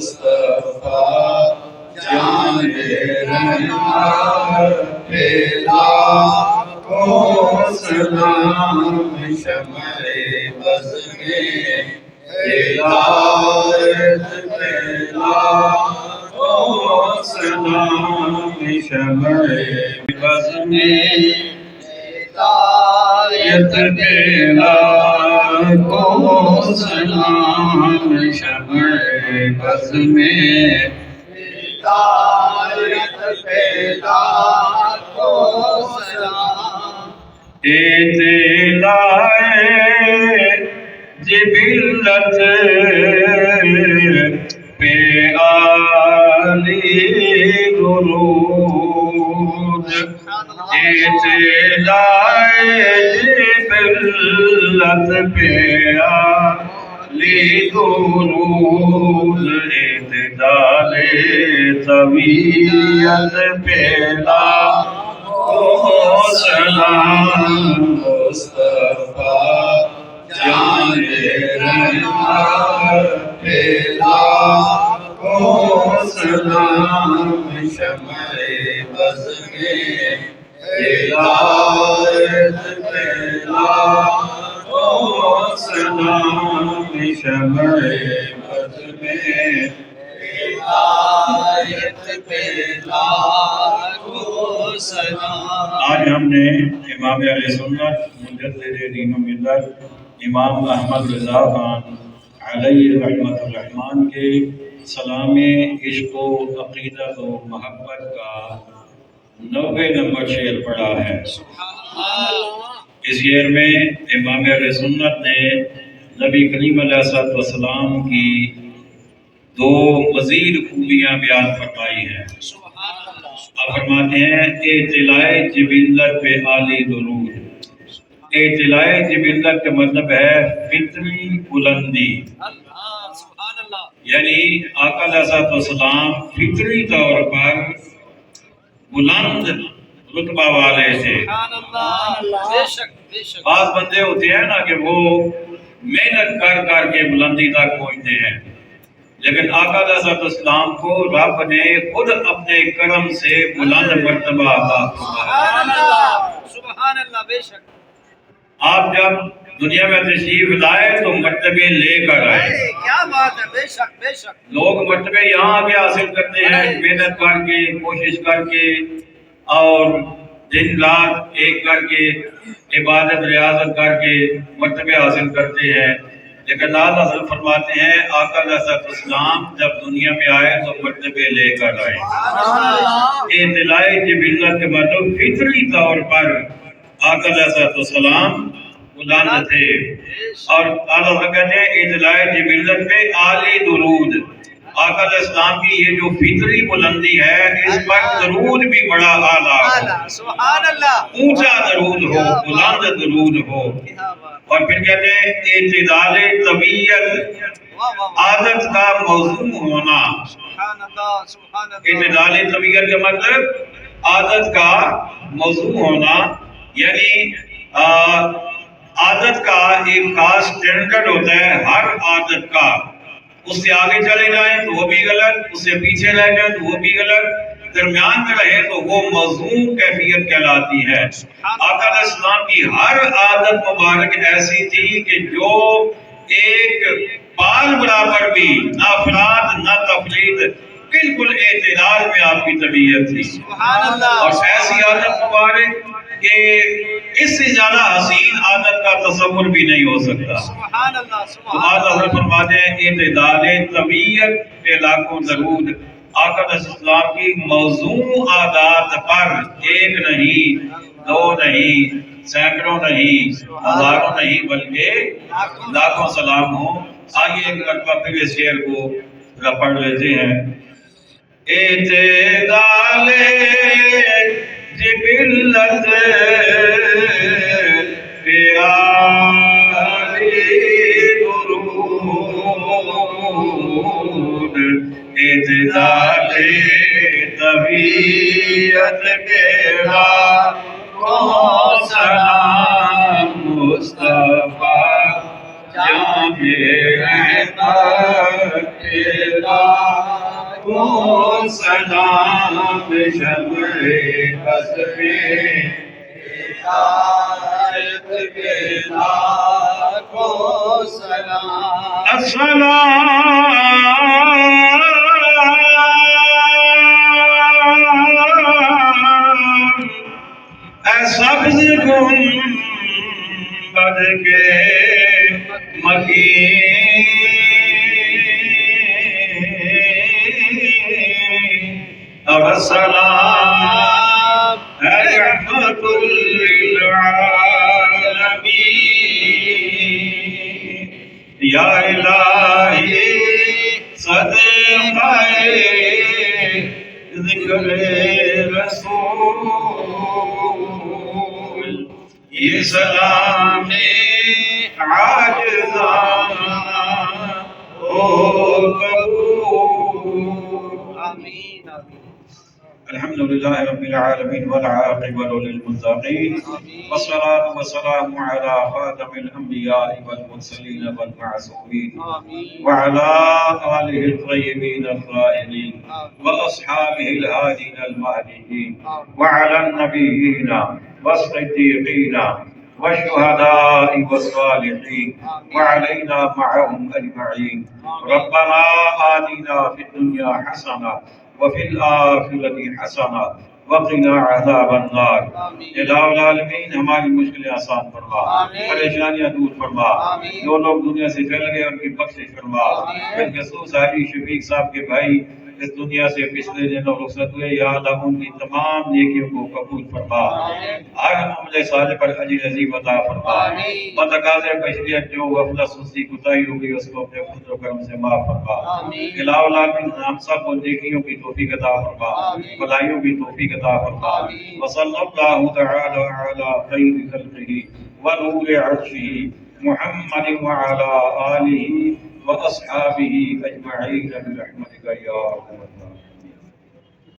مصطفیٰ جان رحمت پیلا کو سلام شمع بز میں ہدایت پیلا کو سلام شمع بز میں ہدایت پیلا کو سلام شمع بز میں ہدایت پیلا کو سلام اطلاع جبلت پہ عالی درود اطلاع جبلت پہ عالی درود اعتدال طبیعت پیلا کو سلام مصطفیٰ جان رحمت پیلا کو سلام شمع بز میں ہدایت پیلا کو سلام شمع بز میں ہدایت پیلا کو سلام۔ آج ہم نے امام اہل سنت مجدد دین و ملت امام احمد رضا خان علیہ رحمت الرحمن کے سلام عشق و عقیدت و محبت کا 90 نمبر شعر پڑھا ہے۔ اس شعر میں امام اہل سنت نے نبی کریم علیہ السلام کی 2 مزید خوبیاں بیان فرمائی ہیں۔ آپ فرماتے ہیں اطلاع جبلت پہ عالی درود۔ اطلاع جبلت کا مطلب ہے فطری بلندی، یعنی آقا علیہ السلام فطری طور پر بلند رتبہ والے تھے۔ بعض بندے ہوتے ہیں نا کہ وہ محنت کر کر کے بلندی تک پہنچتے ہیں، لیکن آقا علیہ السلام کو رب نے خود اپنے کرم سے بلند مرتبہ عطا فرمایا۔ سبحان اللہ، بے شک۔ آپ جب دنیا میں تشریف لائے تو مرتبے لے کر آئے۔ کیا بات ہے، بے شک بے شک۔ لوگ مرتبے یہاں آگے حاصل کرتے ہیں محنت کر کے، کوشش کر کے اور دن رات ایک کر کے عبادت ریاضت کر کے مرتبے حاصل کرتے ہیں، لیکن اللہ حضرت فرماتے ہیں آقا علیہ السلام جب دنیا میں آئے تو مرتبے لے کر آئے۔ اطلاع جبلت کے مطلب فطری طور پر آقا علیہ السلام بلند تھے، اور اللہ کہتے ہیں اطلاع جبلت پہ عالی درود۔ آقا علیہ السلام کی یہ جو فطری بلندی ہے اس پر درود بھی بڑا اعلیٰ ہو، سبحان اللہ، اونچا درود ہو، بلند درود ہو۔ اور پھر کہتے ہیں اعتدال طبیعت، عادت کا موضوع ہونا۔ اعتدال طبیعت کا مطلب عادت کا موضوع ہونا، یعنی عادت کا ایک خاص سٹینڈرڈ ہوتا ہے ہر عادت کا۔ اس سے آگے چلے جائیں تو وہ بھی غلط، اس سے پیچھے رہ جائیں تو وہ بھی غلط، درمیان میں رہے تو وہ موضوع کیفیت کہلاتی ہے۔ آقا علیہ السلام کی ہر عادت مبارک ایسی تھی کہ جو ایک بال برابر بھی نہ افراط نہ تفریط، بالکل اعتدال میں آپ کی طبیعت تھی۔ اور ایسی عادت مبارک کہ اس سے زیادہ حسین عادت کا تصور بھی نہیں ہو سکتا۔ تو آج حضرت فرماتے ہیں اعتدال طبیعت پہ لاکھوں درود۔ آقا علیہ السلام کی موضوع عادات پر ایک نہیں، 2 نہیں، سینکڑوں نہیں، ہزاروں نہیں، بلکہ لاکھوں سلام ہوں۔ آئیے ایک مرتبہ پھر اس شعر کو پڑھ لیتے ہیں۔ اعتدال جبلت پہ عالی درود، اعتدال طبیعت پہ لاکھوں سلام مصطفیٰ جان رحمت پیلا کو سلام شمع قصب ہدایت کے لاکھوں سلام السلام اے سبز گنبد کے مکین اور السلام اے رحمت للعالمین یا الہی صدقہ ذکر رسول یہ سلام عاجزانہ ہو قبول آمین آمین الحمد لله رب العالمين والعاقبة للمتقين والصلاة والسلام على خاتم الأنبياء والمرسلين والمعصومين وعلى آله الطيبين الطاهرين وأصحابه الهادين المهديين وعلى النبيين والصديقين والشهداء والصالحين وعلينا معهم أجمعين ربنا آتنا في الدنيا حسنة وفي الآخرة حسنة وقنا عذاب النار الہ العالمین ہماری مشکلیں آسان فرما پریشانیاں دور فرما جو لوگ دنیا سے چل گئے ان کی بخشش فرما بالخصوص حاجی شفیق صاحب کے بھائی اس دنیا سے پچھلے دنوں رخصت ہوئے یا اللہ ان کی تمام نیکیوں کو قبول فرما آج عمل صالح پر اجر عظیم عطا فرما بتقاضے بشریت جو غفلت سستی کوتاہی ہوگی اس کو اپنے فضل و کرم سے معاف فرما الہ العالمین ہم سب کو نیکیوں کی توفیق عطا فرما بھلائیوں کی توفیق عطا فرما وصلی اللہ تعالی علی خیر خلقہ ونور عرشہ محمد وعلی آلہ واصحابہ اجمعین برحمتک یا ارحم الراحمین